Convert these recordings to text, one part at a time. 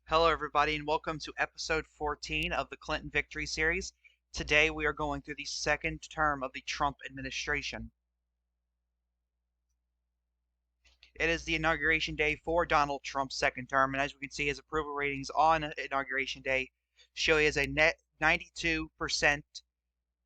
Hello, everybody, and welcome to episode 14 of the Clinton Victory Series. Today, we are going through the second term of the Trump administration. It is the inauguration day for Donald Trump's second term, and as we can see, his approval ratings on inauguration day show he has a net 92%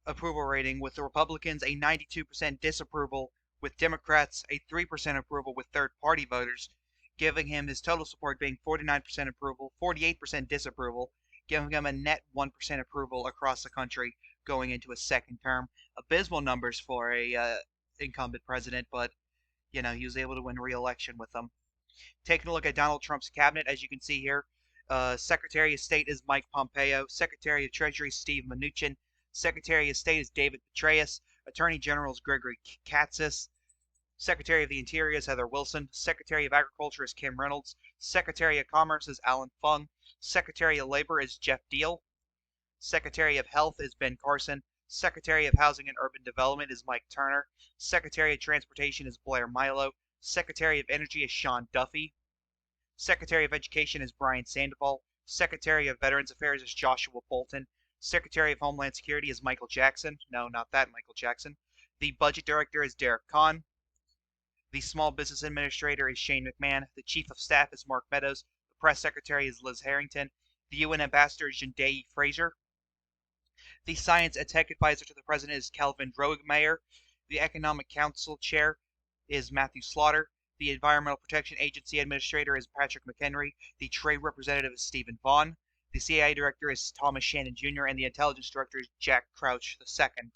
approval rating, with the Republicans a 92% disapproval, with Democrats a 3% approval with third-party voters, giving him his total support being 49% approval, 48% disapproval, giving him a net 1% approval across the country going into a second term. Abysmal numbers for a incumbent president, but he was able to win re-election with them. Taking a look at Donald Trump's cabinet, as you can see here, Secretary of State is Mike Pompeo, Secretary of Treasury Steve Mnuchin, Secretary of State is David Petraeus, Attorney General is Gregory Katsas, Secretary of the Interior is Heather Wilson, Secretary of Agriculture is Kim Reynolds, Secretary of Commerce is Alan Fung, Secretary of Labor is Jeff Deal, Secretary of Health is Ben Carson, Secretary of Housing and Urban Development is Mike Turner, Secretary of Transportation is Blair Milo, Secretary of Energy is Sean Duffy, Secretary of Education is Brian Sandoval, Secretary of Veterans Affairs is Joshua Bolten, Secretary of Homeland Security is Michael Jackson. No, not that Michael Jackson. The Budget Director is Derek Kahn. The Small Business Administrator is Shane McMahon. The Chief of Staff is Mark Meadows. The Press Secretary is Liz Harrington. The UN Ambassador is Jandai Fraser. The Science and Tech Advisor to the President is Calvin Droegemeier. The Economic Council Chair is Matthew Slaughter. The Environmental Protection Agency Administrator is Patrick McHenry. The Trade Representative is Stephen Vaughn. The CIA Director is Thomas Shannon Jr. And the Intelligence Director is Jack Crouch II.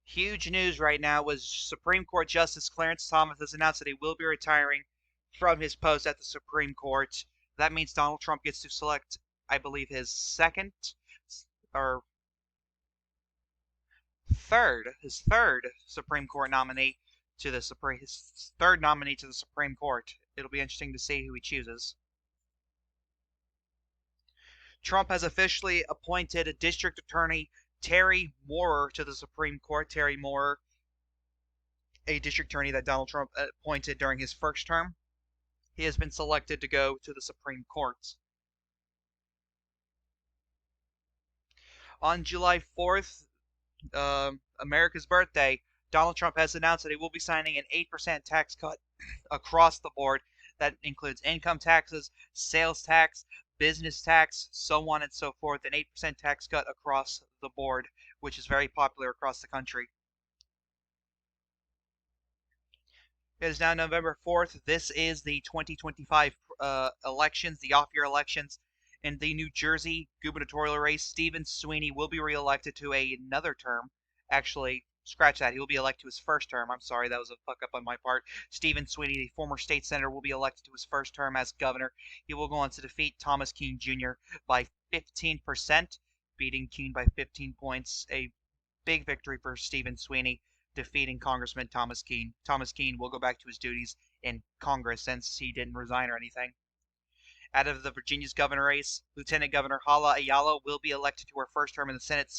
Huge news right now was Supreme Court Justice Clarence Thomas has announced that he will be retiring from his post at the Supreme Court. That means Donald Trump gets to select, I believe, his third Supreme Court nominee to the his third nominee to the Supreme Court. It'll be interesting to see who he chooses. Trump has officially appointed District Attorney Terry Moorer to the Supreme Court. Terry Moorer, a district attorney that Donald Trump appointed during his first term. He has been selected to go to the Supreme Court. On July 4th, America's birthday, Donald Trump has announced that he will be signing an 8% tax cut across the board. That includes income taxes, sales tax, business tax, so on and so forth. An 8% tax cut across the board, which is very popular across the country. It is now November 4th. This is the 2025 elections, the off-year elections. In the New Jersey gubernatorial race, Stephen Sweeney will be reelected to another term. Actually, scratch that. He will be elected to his first term. I'm sorry, that was a fuck up on my part. Stephen Sweeney, the former state senator, will be elected to his first term as governor. He will go on to defeat Thomas Kean Jr. by 15%, beating Kean by 15 points. A big victory for Stephen Sweeney, defeating Congressman Thomas Kean. Thomas Kean will go back to his duties in Congress since he didn't resign or anything. Out of the Virginia's governor race, Lieutenant Governor Hala Ayala will be elected to her first term in the Senate,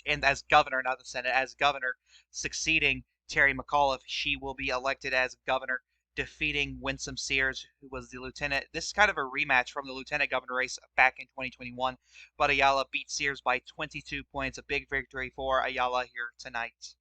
and as governor, not the Senate, as governor, succeeding Terry McAuliffe. She will be elected as governor, defeating Winsome Sears, who was the lieutenant. This is kind of a rematch from the lieutenant governor race back in 2021, but Ayala beat Sears by 22 points. A big victory for Ayala here tonight.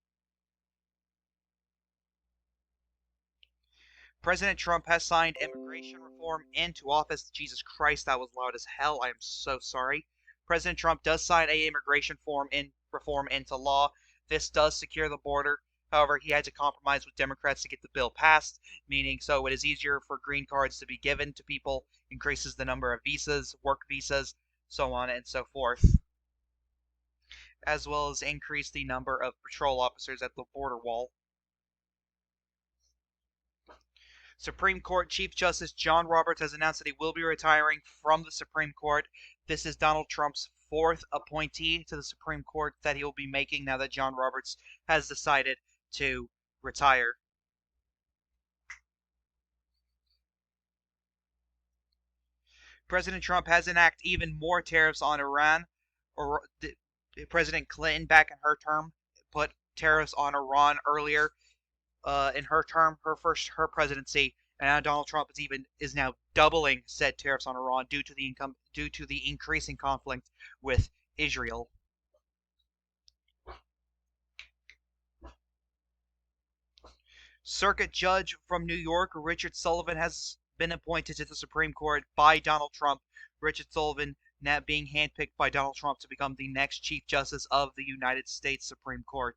President Trump has signed immigration reform into office. Jesus Christ, that was loud as hell. I am so sorry. President Trump does sign a immigration reform into law. This does secure the border. However, he had to compromise with Democrats to get the bill passed, meaning so it is easier for green cards to be given to people, increases the number of visas, work visas, so on and so forth, as well as increase the number of patrol officers at the border wall. Supreme Court Chief Justice John Roberts has announced that he will be retiring from the Supreme Court. This is Donald Trump's fourth appointee to the Supreme Court that he will be making now that John Roberts has decided to retire. President Trump has enacted even more tariffs on Iran. President Clinton, back in her term, put tariffs on Iran earlier in her term, her presidency, and now Donald Trump is now doubling said tariffs on Iran due to the increasing conflict with Israel. Circuit Judge from New York, Richard Sullivan, has been appointed to the Supreme Court by Donald Trump. Richard Sullivan now being handpicked by Donald Trump to become the next Chief Justice of the United States Supreme Court.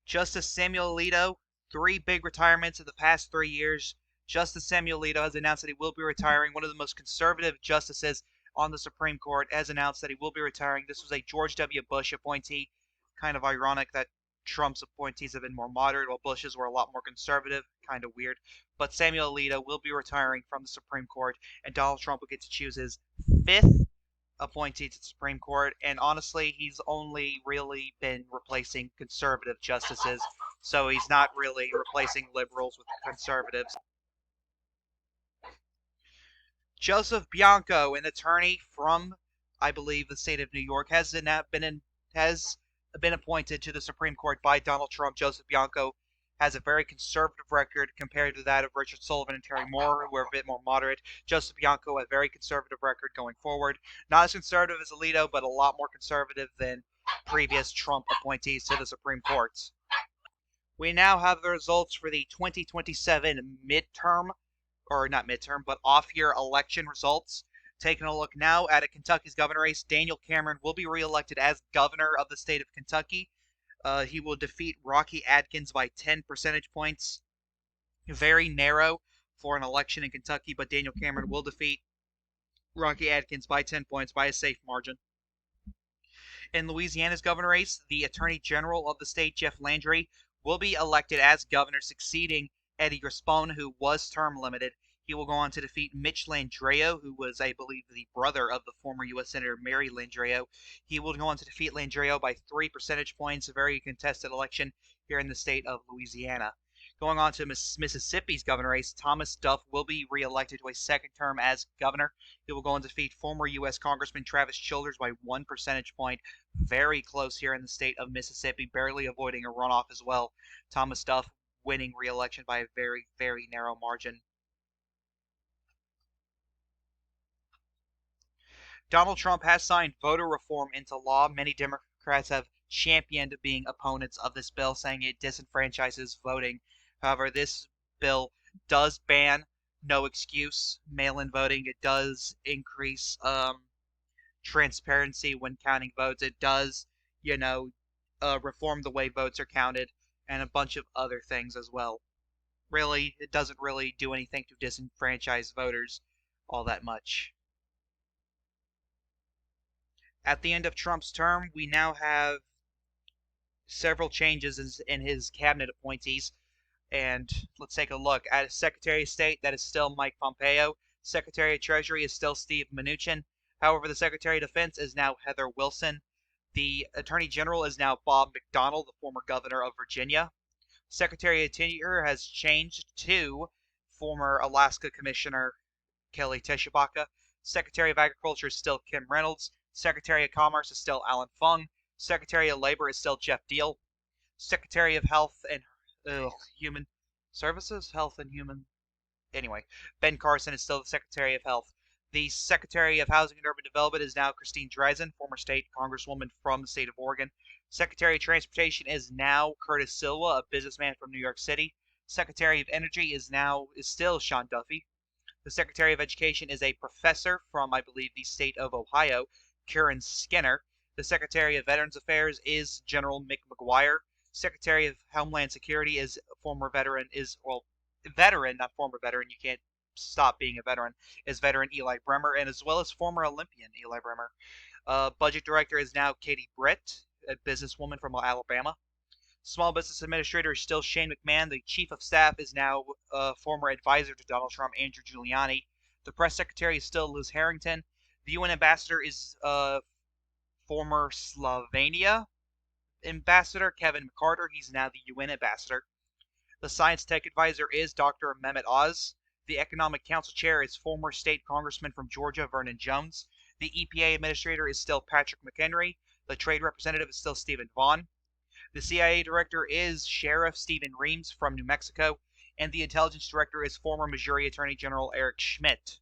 Justice Samuel Alito, 3 big retirements in the past 3 years. Justice Samuel Alito has announced that he will be retiring. One of the most conservative justices on the Supreme Court has announced that he will be retiring. This was a George W. Bush appointee. Kind of ironic that Trump's appointees have been more moderate, while Bush's were a lot more conservative. Kind of weird. But Samuel Alito will be retiring from the Supreme Court, and Donald Trump will get to choose his 5th appointee to the Supreme Court. And honestly, he's only really been replacing conservative justices, so he's not really replacing liberals with conservatives. Joseph Bianco, an attorney from, I believe, the state of New York, has been appointed to the Supreme Court by Donald Trump. Joseph Bianco has a very conservative record compared to that of Richard Sullivan and Terry Moore, who are a bit more moderate. Joseph Bianco has a very conservative record going forward. Not as conservative as Alito, but a lot more conservative than previous Trump appointees to the Supreme Court. We now have the results for the 2027 midterm, or not midterm, but off-year election results. Taking a look now at Kentucky's governor race, Daniel Cameron will be reelected as governor of the state of Kentucky. He will defeat Rocky Adkins by 10 percentage points. Very narrow for an election in Kentucky, but Daniel Cameron will defeat Rocky Adkins by 10 points by a safe margin. In Louisiana's governor race, the Attorney General of the state, Jeff Landry, will be elected as governor, succeeding Eddie Rispone, who was term limited. He will go on to defeat Mitch Landrieu, who was, I believe, the brother of the former U.S. Senator Mary Landrieu. He will go on to defeat Landrieu by 3 percentage points, a very contested election here in the state of Louisiana. Going on to Mississippi's governor race, Thomas Duff will be reelected to a second term as governor. He will go on to defeat former U.S. Congressman Travis Childers by 1 percentage point. Very close here in the state of Mississippi, barely avoiding a runoff as well. Thomas Duff winning re-election by a very, very narrow margin. Donald Trump has signed voter reform into law. Many Democrats have championed being opponents of this bill, saying it disenfranchises voting. However, this bill does ban no excuse mail-in voting. It does increase transparency when counting votes. It does, reform the way votes are counted, and a bunch of other things as well. Really, it doesn't really do anything to disenfranchise voters all that much. At the end of Trump's term, we now have several changes in his cabinet appointees. And let's take a look. At Secretary of State, that is still Mike Pompeo. Secretary of Treasury is still Steve Mnuchin. However, the Secretary of Defense is now Heather Wilson. The Attorney General is now Bob McDonnell, the former governor of Virginia. Secretary of Interior has changed to former Alaska Commissioner Kelly Teshibaka. Secretary of Agriculture is still Kim Reynolds. Secretary of Commerce is still Alan Fung. Secretary of Labor is still Jeff Deal. Secretary of Health and Human Services? Anyway, Ben Carson is still the Secretary of Health. The Secretary of Housing and Urban Development is now Christine Drazan, former state congresswoman from the state of Oregon. Secretary of Transportation is now Curtis Silva, a businessman from New York City. Secretary of Energy is still Sean Duffy. The Secretary of Education is a professor from, I believe, the state of Ohio, Karen Skinner. The Secretary of Veterans Affairs is General Mick McGuire. Secretary of Homeland Security is veteran, not former veteran, you can't stop being a veteran, is veteran Eli Bremer, and as well as former Olympian Eli Bremer. Budget Director is now Katie Britt, a businesswoman from Alabama. Small Business Administrator is still Shane McMahon. The Chief of Staff is now former advisor to Donald Trump, Andrew Giuliani. The Press Secretary is still Liz Harrington. The UN Ambassador is former Slovenia Ambassador Kevin McCarter. He's now the UN Ambassador. The Science Tech Advisor is Dr. Mehmet Oz. The Economic Council Chair is former State Congressman from Georgia, Vernon Jones. The EPA Administrator is still Patrick McHenry. The Trade Representative is still Stephen Vaughn. The CIA director is Sheriff Stephen Reams from New Mexico, and the intelligence director is former Missouri Attorney General Eric Schmidt.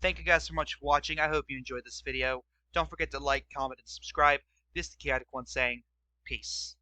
Thank you guys so much for watching. I hope you enjoyed this video. Don't forget to like, comment, and subscribe. This is the Chaotic One saying, peace.